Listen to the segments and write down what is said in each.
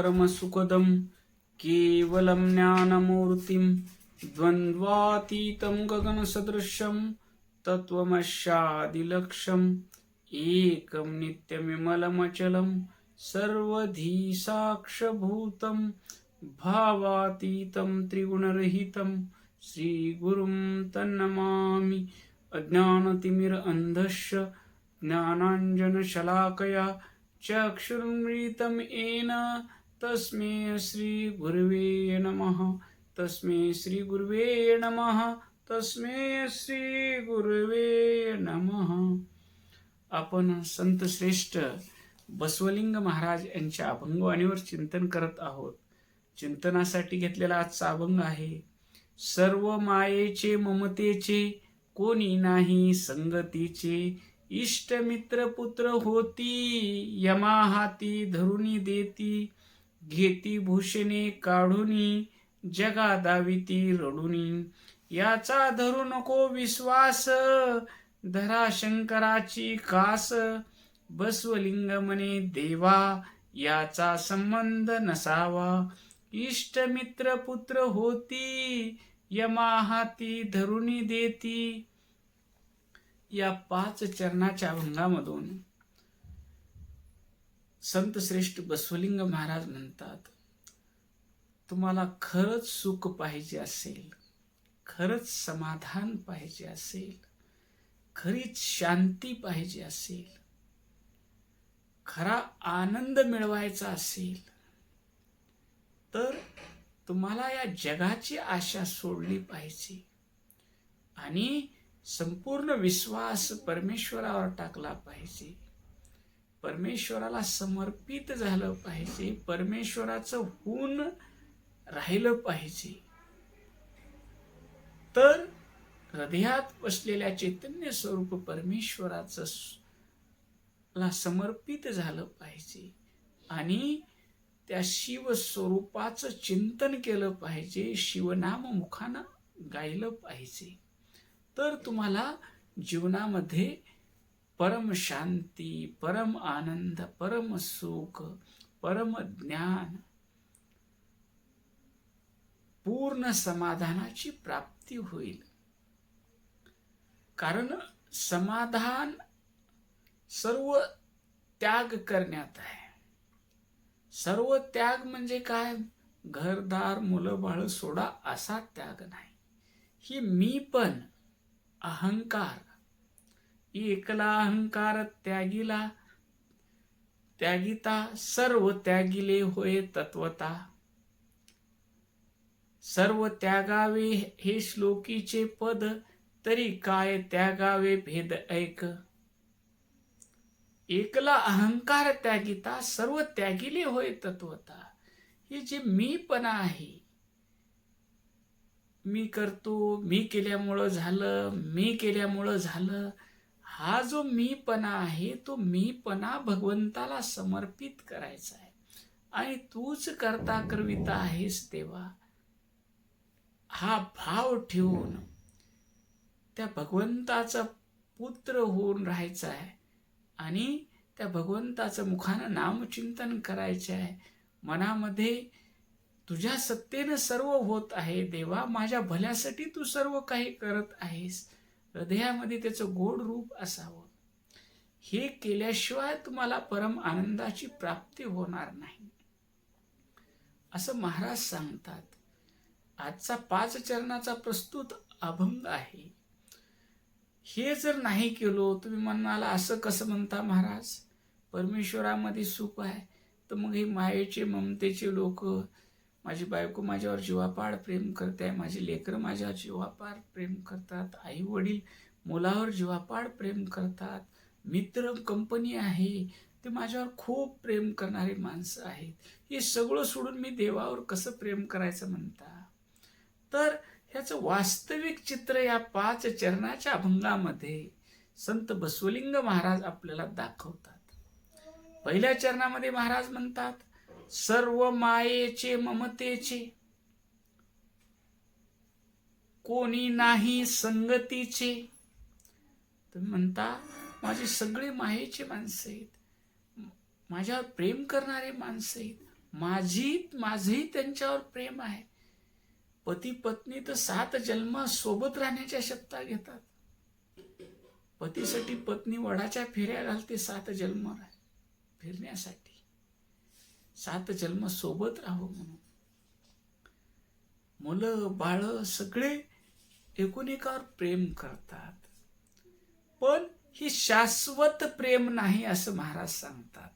परमसुखदं केवलं ज्ञानमूर्तिं द्वन्द्वातीतं गगनसदृशं तत्त्वमस्यादिलक्ष्यम् एकं नित्यविमलमचलं सर्वधी साक्षभूतं भावातीतं त्रिगुणरहितं श्रीगुरुं तन्नमामि। अज्ञानतिमिरन्धस्य ज्ञानाञ्जनशलाकया चक्षुरुन्मीलितं येन तस्मै श्रीगुरवे नमः। तस्मै श्रीगुरवे नमः। तस्मै श्रीगुरवे नमः। आपण संत श्रेष्ठ बसवलिंग महाराज यांच्या अभंगवाणीवर चिंतन करत आहोत। चिंतनासाठी घेतलेला आजचा अभंग आहे, सर्व मायेचे ममतेचे कोणी नाही संगतीचे, इष्ट मित्र पुत्र होती यमा हाती धरुनी देती, घेती भूषणे काढुनी जगा दाविती रडुनी, याचा धरू नको विश्वास धरा शंकराची कास, बसवलिंग म्हणे देवा याचा संबंध नसावा, इष्ट मित्र पुत्र होती यमा हाती धरुनी देती। या 5 चरणाच्या अभंगामधून संत श्रेष्ठ बसवलिंग महाराज म्हणतात, तुम्हाला खरंच सुख पाहिजे असेल, खरंच समाधान पाहिजे असेल, खरीच शांती पाहिजे असेल, खरा आनंद मिळवायचा असेल, तर तुम्हाला या जगाची आशा सोडली पाहिजे आणि संपूर्ण विश्वास परमेश्वरावर टाकला पाहिजे, परमेश्वराला समर्पित झालं पाहिजे, परमेश्वराचं होऊन राहिलं पाहिजे, तर हृदयात बसलेल्या चैतन्य स्वरूप परमेश्वराचं ला समर्पित झालं पाहिजे आणि त्या शिव स्वरूपाचं चिंतन केलं पाहिजे, शिवनाम मुखानं गायलं पाहिजे, तर तुम्हाला जीवनामध्ये परम शांती, परम आनंद, परम सुख, परम ज्ञान, पूर्ण समाधानाची प्राप्ती होईल। कारण समाधान सर्व त्याग करण्यात आहे। सर्व त्याग म्हणजे काय? घरदार मुलं बाळ सोडा असा त्याग नाही, ही मी पण अहंकार, एकला अहंकार त्यागीला त्यागिता सर्व त्यागिले होय तत्वता, सर्व त्यागावे हे श्लोकीचे पद तरी काय त्यागावे भेद ऐक, एकला अहंकार त्यागिता सर्व त्यागिले होय तत्वता। हे जे मीपणा आहे, मी करतो, मी केल्यामुळं झालं, मी केल्यामुळं झालं, हा जो मीपणा आहे तो मीपणा भगवंताला समर्पित करायचा आहे आणि तूच करता करविता आहेस देवा, हा भाव ठेवून त्या भगवंताचा पुत्र होऊन राहायचा आहे आणि त्या भगवंताचं मुखानं नामचिंतन करायचे आहे। मनामध्ये तुझ्या सत्तेनं सर्व होत आहे देवा, माझ्या भल्यासाठी तू सर्व काही करत आहेस, हृदयामध्ये त्याचं गोड रूप असावं। हे केल्याशिवाय तुम्हाला परम आनंदाची प्राप्ती होणार नाही असं महाराज सांगतात। आजचा 5 चरणाचा प्रस्तुत अभंग आहे। हे जर नाही केलो, तुम्ही म्हणाला असं कसं म्हणता महाराज, परमेश्वरामध्ये सुख आहे, तर मग हे मायेचे ममतेचे लोक, माझी बायको माझ्यावर जीवापाड प्रेम करते, माझी लेकरं माझ्यावर जीवापाड प्रेम करतात, आई वडील मुलावर जीवापाड प्रेम करतात, मित्र कंपनी आहे ते माझ्यावर खूप प्रेम करणारे माणसं आहेत, हे सगळं सोडून मी देवावर कसं प्रेम करायचं म्हणता। तर ह्याचं वास्तविक चित्र या 5 चरणाच्या अभंगामध्ये संत बसवलिंग महाराज आपल्याला दाखवतात। पहिल्या चरणामध्ये महाराज म्हणतात, सर्व मायेचे ममतेचे कोणी नाही संगतीचे। तुम्ही म्हणता माझे सगळे मायेचे माणसं आहेत, माझ्यावर प्रेम करणारे माणसं आहेत, माझंही त्यांच्यावर प्रेम आहे. पती पत्नी तर 7 जन्म सोबत राहण्याच्या शपथा घेतात. पतीसाठी पत्नी वडाच्या फेऱ्या घालते 7 जन्म फिरण्यासाठी, 7 जन्म सोबत राहू म्हणून. मुलं बाळ सगळे एकूण एकावर प्रेम करतात, पण ही शाश्वत प्रेम नाही असं महाराज सांगतात.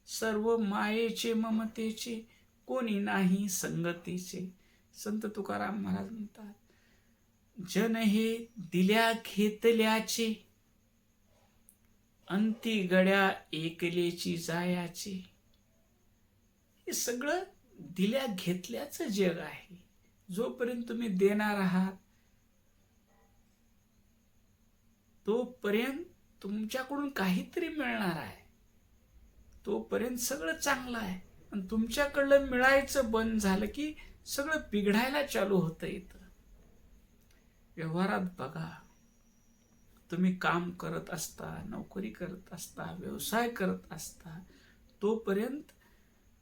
सर्व मायेचे ममतेचे, कोणी नाही संगतीचे. संत तुकाराम महाराज म्हणतात, जन हे दिल्या घेतल्याचे, अंती गड्या एकलेची जायाचे. हे सगळं दिल्या घेतल्याचं जग आहे. जोपर्यंत तुम्ही देणार आहात तोपर्यंत तुमच्याकडून काहीतरी मिळणार आहे, तोपर्यंत सगळं चांगलं आहे. आणि तुमच्याकडलं मिळायचं बंद झालं की सगळं बिघडायला चालू होतं. इथं व्यवहारात बघा, तुम्ही काम करत असता, नोकरी करत असता, व्यवसाय करत असता, तोपर्यंत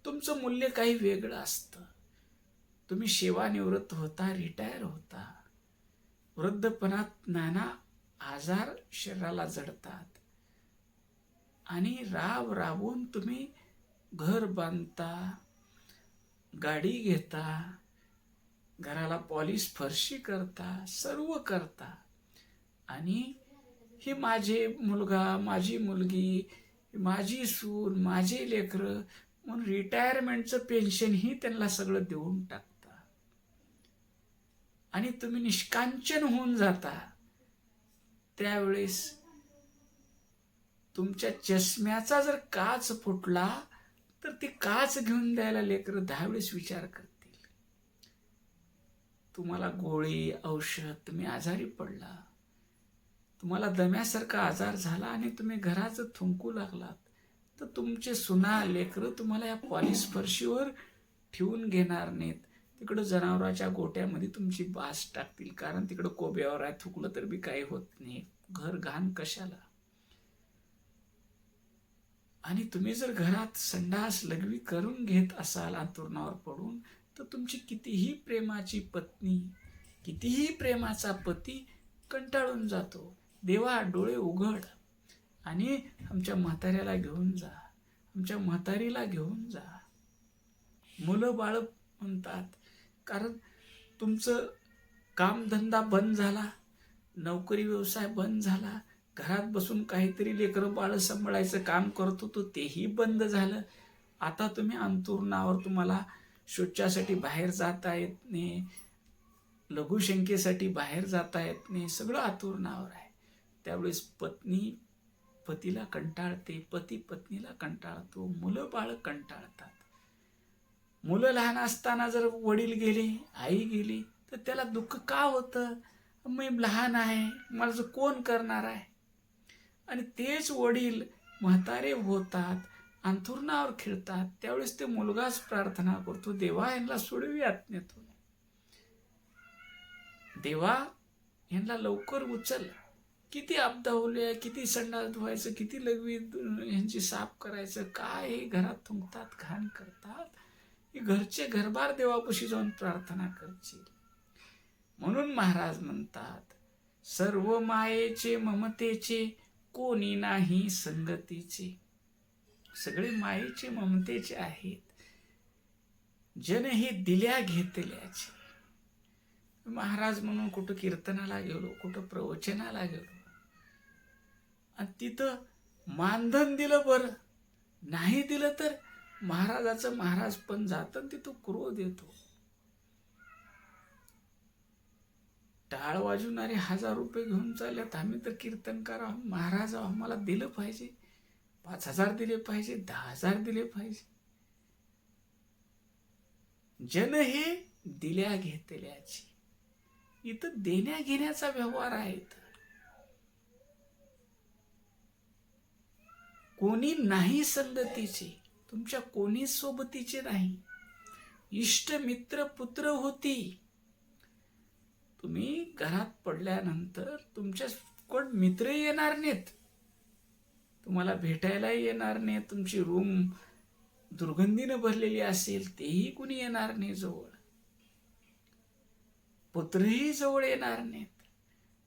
तुमचं मूल्य काही वेगळं असतं. तुम्ही सेवानिवृत्त होता, रिटायर होता, वृद्धपणात नाना आजार शरीराला जडतात आणि राबून तुम्ही घर बांधता, गाडी घेता, घराला पॉलिश फरशी करता, सर्व करता. आणि हे माझे मुलगा, माझी मुलगी, माझी सून, माझे लेकरं म्हणून रिटायरमेंटचं पेन्शनही त्यांना सगळं देऊन टाकता आणि तुम्ही निष्कांचन होऊन जाता. त्यावेळेस तुमच्या चष्म्याचा जर काच फुटला तर ती काच घेऊन द्यायला लेकरं 10 वेळेस विचार करतील. तुम्हाला गोळी औषध, तुम्ही आजारी पडला, तुम्हाला दम्यासारखा आजार झाला आणि तुम्ही घराचं थुंकू लागलात, तर तुमचे सुना लेकरं तुम्हाला या पॉलिश फरशीवर ठेवून घेणार नाहीत. तिकडं जनावराच्या गोट्यामध्ये तुमची बास टाकतील, कारण तिकडं कोब्यावर आहे, थुकलं तर बी काही होत नाही, घर घाण कशाला. आणि तुम्ही जर घरात संडास लघवी करून घेत असाल अंथरुणावर पडून, तर तुमची कितीही प्रेमाची पत्नी, कितीही प्रेमाचा पती कंटाळून जातो. देवा डोळे उघड आणि आमच्या म्हाताऱ्याला घेऊन जा, आमच्या म्हातारीला घेऊन जा. मुलं बाळ म्हणतात, कारण तुमचं कामधंदा बंद झाला, नोकरी व्यवसाय बंद झाला, घरात बसून काहीतरी लेकरं बाळ सांभाळायचं काम करत होतो तेही बंद झालं. आता तुम्ही अंथरुणावर, तुम्हाला शौचासाठी बाहेर जाता येत नाही, लघुशंकेसाठी बाहेर जाता येत नाही, सगळं अंथरुणावर आहे. त्यावेळेस पत्नी पतीला कंटाळते, पती पत्नीला कंटाळतो, मुलं बाळ कंटाळतात. मुलं लहान असताना जर वडील गेले, आई गेली, तर त्याला दुःख का होतं? मी लहान आहे, मला कोण करणार आहे? आणि तेच वडील म्हातारे होतात, अंथरुणावर खेळतात, त्यावेळेस ते मुलगाच प्रार्थना करतो, देवा यांना सोडवी आत्म्यातून, देवा यांना लवकर उचल. किती आपदा होल्या, किती संडास धुवायचं, किती लघवी यांची साफ करायचं, काय हे घरात थुंकतात, घाण करतात. हे घरचे घरबार देवापाशी जाऊन प्रार्थना करतील. म्हणून महाराज म्हणतात, सर्व मायेचे ममतेचे, कोणी नाही संगतीचे. सगळे मायेचे ममतेचे आहेत, जन हे दिल्या घेतल्याचे. महाराज म्हणून कुठं कीर्तनाला गेलो, कुठं प्रवचनाला गेलो आणि तिथं मानधन दिलं बरं, नाही दिलं तर महाराजाचं महाराज पण जातं, तिथं क्रोध येतो. टाळ वाजवणारे 1000 रुपये घेऊन चालल्यात, आम्ही तर कीर्तनकार आहोत, महाराज आम्हाला दिलं पाहिजे, 5000 दिले पाहिजे, 10000 दिले पाहिजे. जन हे दिल्या घेतल्याची. इथं देण्या घेण्याचा व्यवहार आहे. कोणी नाही संगतीचे, तुमच्या कोणी सोबतीचे नाही. इष्ट मित्र पुत्र होती. तुम्ही घरात पडल्यानंतर तुमच्याकडे मित्र येणार नाहीत, तुम्हाला भेटायला येणार नाही, तुमची रूम दुर्गंधीनं भरलेली असेल तेही कुणी येणार नाही जवळ. पुत्रही जवळ येणार नाहीत.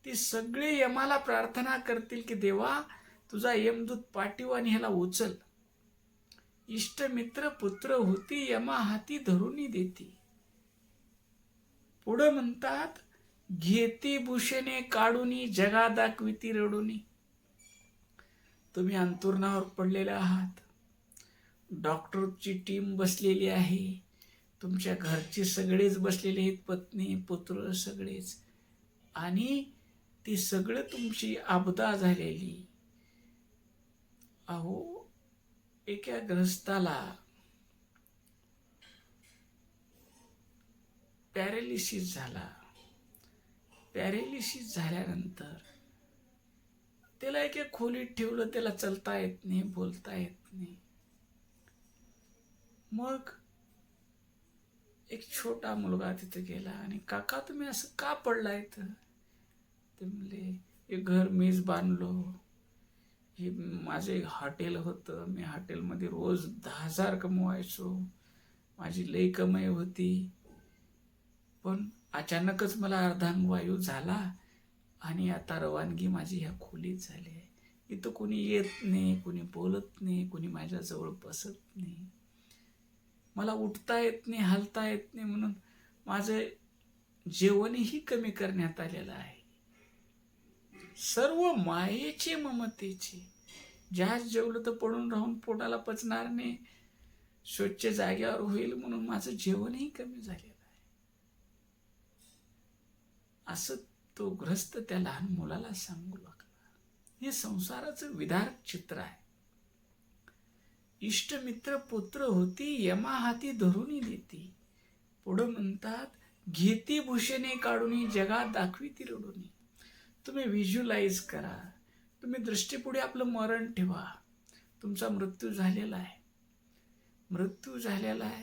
ती सगळे यमाला प्रार्थना करतील की देवा तुझा यमदूत पाठव आणि ह्याला उचल. इष्ट मित्र पुत्र होती यमा हाती धरूनी देती. पुढं म्हणतात घेती भूषणे काढूनी जगा दाखविती रडूनी. तुम्ही अंथरुणावर पडलेले आहात, डॉक्टरची टीम बसलेली आहे, तुमच्या घरचे सगळेच बसलेले आहेत, पत्नी पुत्र सगळेच, आणि ती सगळं तुमची आपदा झालेली. अहो, एका ग्रस्ताला पॅरालिसिस झाला. पॅरालिसिस झाल्यानंतर त्याला एका खोलीत ठेवलं. त्याला चलता येत नाही, बोलता येत नाही. मग एक छोटा मुलगा तिथे गेला आणि काका तुम्ही असं का पडलाय? तर ते म्हणले हे घर मीच बांधलो, हे माझं एक हॉटेल होतं, मी हॉटेलमध्ये रोज 10,000 कमवायचो, माझी लई कमाई होती, पण अचानकच मला अर्धांगवायू झाला आणि आता रवानगी माझी ह्या खोलीत झाली आहे. इथं कोणी येत नाही, कोणी बोलत नाही, कोणी माझ्याजवळ बसत नाही, मला उठता येत नाही, हलता येत नाही, म्हणून माझं जेवणही कमी करण्यात आलेलं आहे. सर्व मायेचे ममतेचे. ज्या जेवलं तर पडून राहून पोटाला पचणार नाही, स्वच्छ जाग्यावर होईल म्हणून माझं जेवणही कमी झालेलं आहे. असं तो ग्रस्त त्या लहान मुलाला सांगू लागला. हे संसाराचं विदारक चित्र आहे. इष्ट मित्र पुत्र होती यमा हाती धरूनी देती. पुढं म्हणतात घेती भूषणे काढूनी जगात दाखविती रडूनी. तुम्ही व्हिज्युअलाइज करा, तुम्ही दृष्टीपुढे आपलं मरण ठेवा. तुमचा मृत्यू झालेला आहे, मृत्यू झालेला आहे.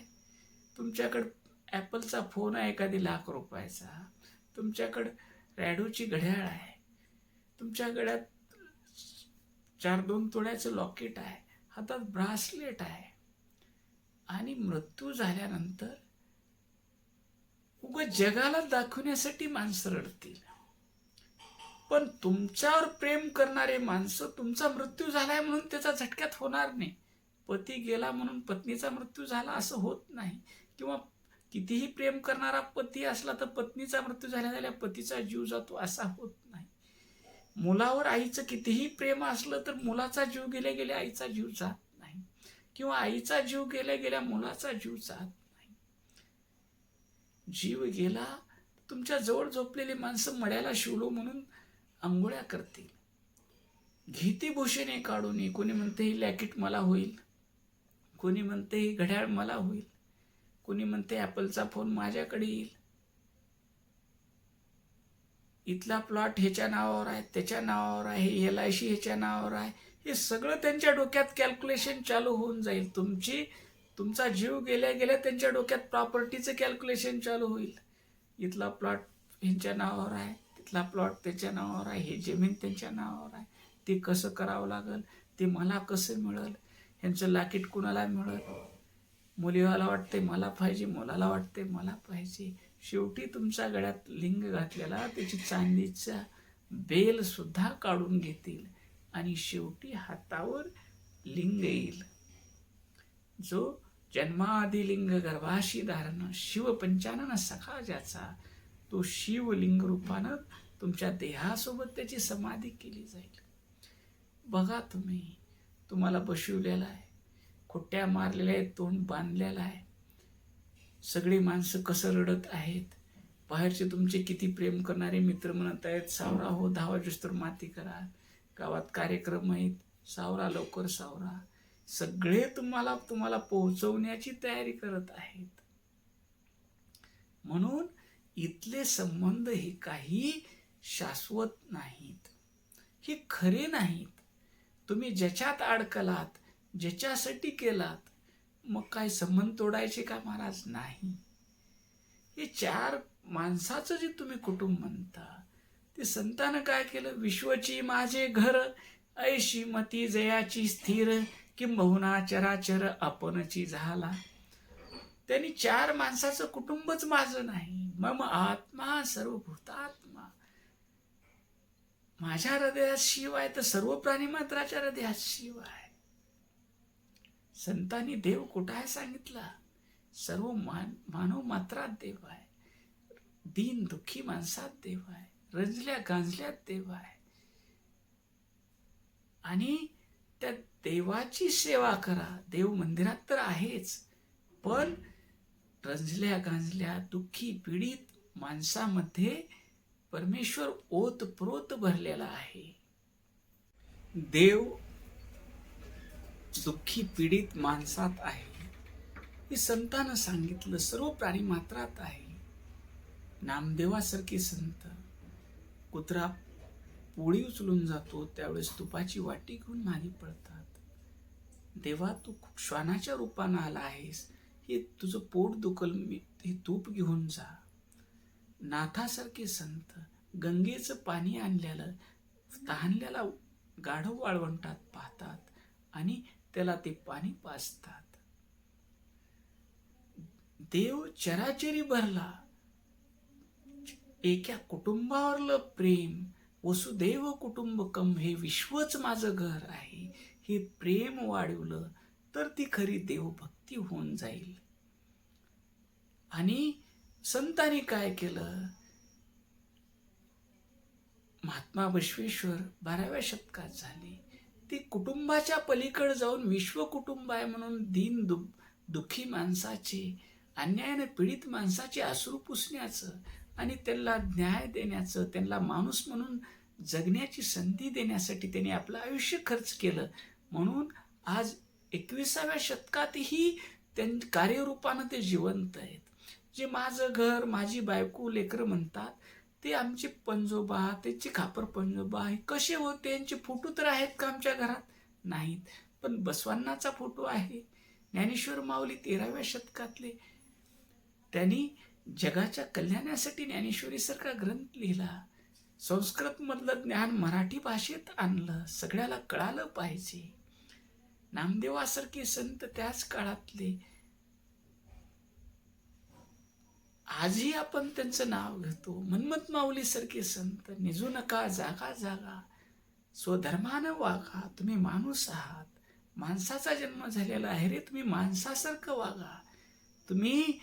तुमच्याकडं ॲपलचा फोन आहे एखादी लाख रुपयाचा, तुमच्याकडं रॅडोची घड्याळ आहे, तुमच्या गळ्यात 4-2 तोळ्याचं लॉकेट आहे, हातात ब्रासलेट आहे, आणि मृत्यू झाल्यानंतर उगाच जगाला दाखवण्यासाठी माणसं रडतील. पण तुमच्यावर प्रेम करणारे माणसं, तुमचा मृत्यू झालाय म्हणून त्याचा झटक्यात होणार नाही. पती गेला म्हणून पत्नीचा मृत्यू झाला असं होत नाही. किंवा कितीही प्रेम करणारा पती असला तर पत्नीचा मृत्यू झाल्या पतीचा जीव जातो असा होत नाही. मुलावर आईचं कितीही प्रेम असलं तर मुलाचा जीव गेल्या गेल्या आईचा जीव जात नाही, किंवा आईचा जीव गेल्या गेल्या मुलाचा जीव जात नाही. जीव गेला, तुमच्या जवळ झोपलेली माणसं मड्याला शिवलो म्हणून आंघोळ्या करतील. घेती भूषणे काढून. कोणी म्हणते ही लॅकेट मला होईल, कोणी म्हणते ही घड्याळ मला होईल, कोणी म्हणते ॲपलचा फोन माझ्याकडे येईल, इथला प्लॉट ह्याच्या नावावर आहे, त्याच्या नावावर आहे, LIC ह्याच्या नावावर आहे. हे सगळं त्यांच्या डोक्यात कॅल्क्युलेशन चालू होऊन जाईल. तुमचा जीव गेल्या गेल्या त्यांच्या डोक्यात प्रॉपर्टीचं कॅल्क्युलेशन चालू होईल. इथला प्लॉट ह्यांच्या नावावर आहे, तिथला प्लॉट त्याच्या नावावर आहे, हे जमीन त्यांच्या नावावर आहे, ते कसं करावं लागेल, ते मला कसं मिळेल, ह्यांचं लाकीट कुणाला मिळेल, मुलीवाला वाटते मला पाहिजे, मुलाला वाटते मला पाहिजे. शेवटी तुमच्या गळ्यात लिंग घातलेला त्याची चांदीचा बेल सुद्धा काढून घेतील आणि शेवटी हातावर लिंग येईल. जो जन्माआधी लिंग गर्भाशी धारण शिवपंचानन सखा ज्याचा, तो शिवलिंग रूपानं तुमच्या देहासोबत त्याची समाधी केली जाईल. बघा तुम्हाला बशिवलेला आहे, खोट्या मारलेल्या आहेत, तोंड बांधलेलं आहे, सगळी माणसं कसं रडत आहेत, बाहेरचे तुमचे किती प्रेम करणारे मित्र म्हणत आहेत सावरा हो 10 वाजेस्तोवर माती करा, गावात कार्यक्रम आहेत, सावरा लवकर सावरा, सगळे तुम्हाला पोहोचवण्याची तयारी करत आहेत. म्हणून इथले संबंध हे काही शाश्वत नाहीत, हे खरे नाहीत. तुम्ही ज्याच्यात अडकलात, ज्याच्यासाठी केलात, मग काय संबंध तोडायचे का महाराज? नाही. हे 4 माणसाचं जे तुम्ही कुटुंब म्हणता, ते संतानं काय केलं? विश्वची माझे घर ऐशी मती जयाची स्थिर, किंबहुना चराचर आपणची झाला. त्यांनी 4 माणसाचं कुटुंबच माझं नाही. मम आत्मा सर्वभूतात्मा. माझ्या हृदयात शिव आहे तर सर्व प्राणीमात्राच्या हृदयात शिव आहे. संतांनी देव कुठं आहे सांगितला? सर्व मानव मात्रात देव आहे. दीन दुःखी माणसात देव आहे. रंजल्या गांजल्यात देव आहे. आणि त्या देवाची सेवा करा. देव मंदिरात तर आहेच, पण रंजल्या गांजल्या दुःखी पीडित माणसामध्ये परमेश्वर ओतप्रोत भरलेला आहे. देव दुःखी पीडित माणसात आहे हे संतानं सांगितलं. सर्व प्राणी मात्रात आहे. नामदेवासारखे संत, कुत्रा पोळी उचलून जातो त्यावेळेस तुपाची वाटी घेऊन मागे पळतात. देवा तू श्वानाच्या रूपानं आला आहेस, हे तुझं पोट दुखल, हे तूप घेऊन जा. नाथासारखे संत गंगेचं पाणी आणलेलं तहानल्याला गाढव वाळवंटात पाहतात आणि त्याला ते पाणी पाजतात. देव चराचरी भरला. एका कुटुंबावरलं प्रेम, वसुदैव कुटुंबकम, हे विश्वच माझं घर आहे, हे प्रेम वाढवलं तर ती खरी देवभक्ती होऊन जाईल. आणि संतांनी काय केलं? महात्मा बसवेश्वर 12व्या शतकात झाले. ते कुटुंबाच्या पलीकडे जाऊन विश्व कुटुंब आहे म्हणून दीन दुःखी माणसाचे, अन्यायाने पीडित माणसाचे अश्रू पुसण्याचं आणि त्यांना न्याय देण्याचं, त्यांना माणूस म्हणून जगण्याची संधी देण्यासाठी त्यांनी आपलं आयुष्य खर्च केलं. म्हणून आज 21व्या शतकातही कार्यरूपानं ते जिवंत आहेत. जे माझं घर, माझी बायको, लेकरं म्हणतात ते आमचे पंजोबा, त्यांचे खापर पंजोबा हे कसे होते? यांचे फोटो तर आहेत का आमच्या घरात? नाहीत. पण बसवांनाचा फोटो आहे. ज्ञानेश्वर माऊली 13व्या शतकातले, त्यांनी जगाच्या कल्याणासाठी ज्ञानेश्वरीसारखा ग्रंथ लिहिला. संस्कृतमधलं ज्ञान मराठी भाषेत आणलं, सगळ्याला कळालं पाहिजे. नामदेवासारखे संत त्याच काळातले, आजही आपण त्यांचं नाव घेतो. मनमत माऊली सारखे संत, निजू नका जागा जागा, स्वधर्मानं वागा, तुम्ही माणूस आहात, माणसाचा जन्म झालेला आहे रे, तुम्ही माणसासारखं वागा, तुम्ही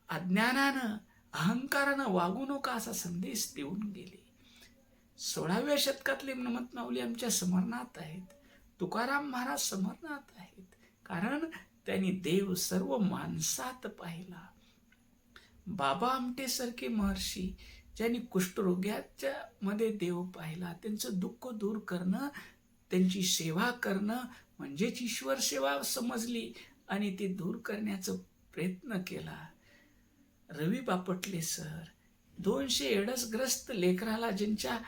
अज्ञानानं अहंकारानं वागू नका असा संदेश देऊन गेले. 16व्या शतकातले मनमत माऊली आमच्या स्मरणात आहेत. तुकाराम महाराज स्मरणात आहेत, कारण त्यांनी देव सर्व माणसात पाहिला. बाबा आमटेसारखे महर्षी, ज्यांनी कुष्ठरोग्याच्या मध्ये देव पाहिला, त्यांचं दुःख दूर करणं, त्यांची सेवा करणं म्हणजेच ईश्वर सेवा समजली आणि ती दूर करण्याचा प्रयत्न केला. रवी बापटले सर 200 एडसग्रस्त लेकराला, ज्यांच्या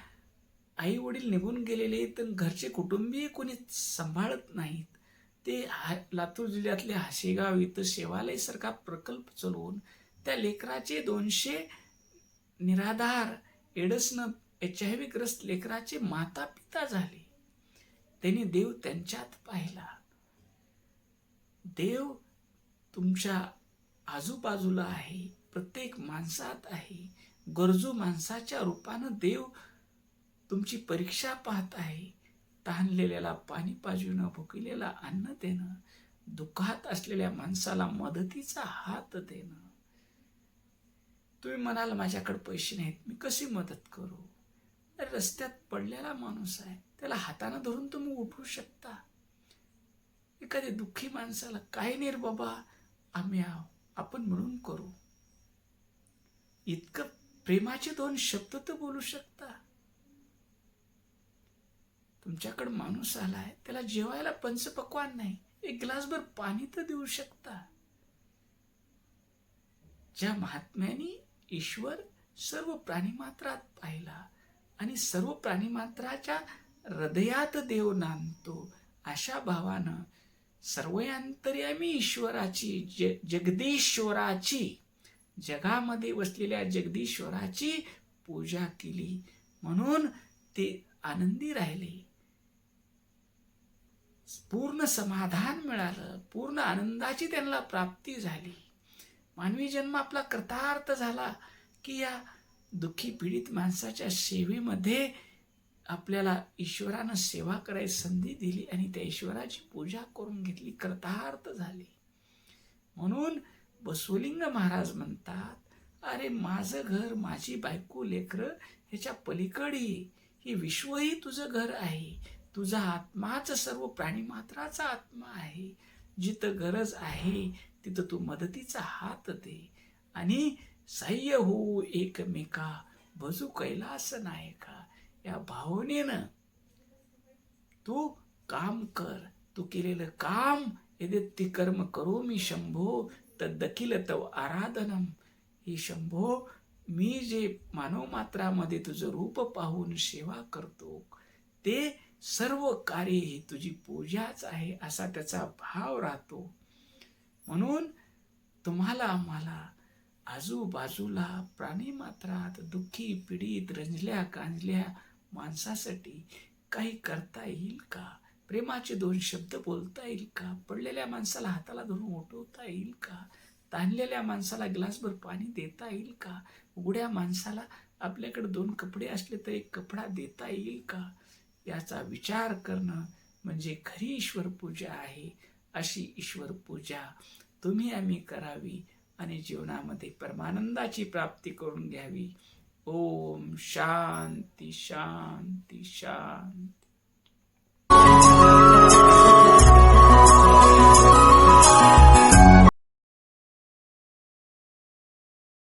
आई वडील निघून गेलेले तर घरचे कुटुंबीय कोणी सांभाळत नाहीत, ते लातूर जिल्ह्यातले हाशेगाव इथं सेवालयसारखा प्रकल्प चालवून त्या लेकराचे 200 निराधार एडसनं HIV ग्रस्त लेकराचे माता पिता झाले. त्यांनी देव त्यांच्यात पाहिला. देव तुमच्या आजूबाजूला आहे, प्रत्येक माणसात आहे. गरजू माणसाच्या रूपानं देव तुमची परीक्षा पाहत आहे. तहानलेल्याला पाणी पाजविणं, भुकेलेला अन्न देणं, दुःखात असलेल्या माणसाला मदतीचा हात देणं. तुम्ही म्हणाल माझ्याकडे पैसे नाहीत, मी कशी मदत करू? रस्त्यात पडलेला माणूस आहे, त्याला हाताने धरून तुम्ही उठवू शकता. एखाद्या दुःखी माणसाला, काही नाही रे बाबा, आम्ही आपण मिळून करू, इतकं प्रेमाचे 2 शब्द तर बोलू शकता. तुमच्याकडे माणूस आलाय, त्याला जेवायला पंचपक्वान्न नाही, 1 ग्लासभर पाणी तर देऊ शकता. ज्या महात्म्याने ईश्वर सर्व प्राणीमात्रात पाहिला आणि सर्व प्राणीमात्राच्या हृदयात देव नांदतो, अशा भावानं सर्वयांतर्यामी ईश्वराची, जगदीश्वराची, जगामध्ये वसलेल्या जगदीश्वराची पूजा केली म्हणून ते आनंदी राहिले. पूर्ण समाधान मिळालं, पूर्ण आनंदाची त्यांना प्राप्ती झाली. मानवी जन्म आपला कृतार्थ झाला की या दुःखी पीडित माणसाच्या सेवेमध्ये आपल्याला ईश्वरानं सेवा करायची संधी दिली आणि त्या ईश्वराची पूजा करून घेतली, कृतार्थ झाली. म्हणून बसवलिंग महाराज म्हणतात, अरे माझं घर, माझी बायको, लेकरं ह्याच्या पलीकडे हे विश्वही तुझं घर आहे. तुझा आत्माच सर्व प्राणीमात्राचा आत्मा आहे. जिथं गरज आहे तिथं तू मदतीचा हात दे आणि सह्य हो एकमेका, भजू कैलास नायका. या भावनेनं तू काम कर. तू केलेलं काम, यदि कर्म करोमि शंभो तद्दखिल तव आराधनम. हे शंभो, मी जे मानव मात्रामध्ये तुझं रूप पाहून सेवा करतो ते सर्व कार्य ही तुझी पूजाच आहे, असा त्याचा भाव राहतो. म्हणून तुम्हाला आम्हाला आजूबाजूला प्राणीमात्रात दुःखी पीडित रंजल्या कांजल्या माणसासाठी काही करता येईल का? प्रेमाचे 2 शब्द बोलता येईल का? पडलेल्या माणसाला हाताला धरून उठवता येईल का? ताणलेल्या माणसाला ग्लासभर पाणी देता येईल का? उघड्या माणसाला आपल्याकडे 2 कपडे असले तर 1 कपडा देता येईल का? याचा विचार करणं म्हणजे खरी ईश्वर पूजा आहे. अशी ईश्वर पूजा तुम्ही आम्ही करावी आणि जीवनामध्ये परमानंदाची प्राप्ती करून घ्यावी. ओम शांती शांती शांती.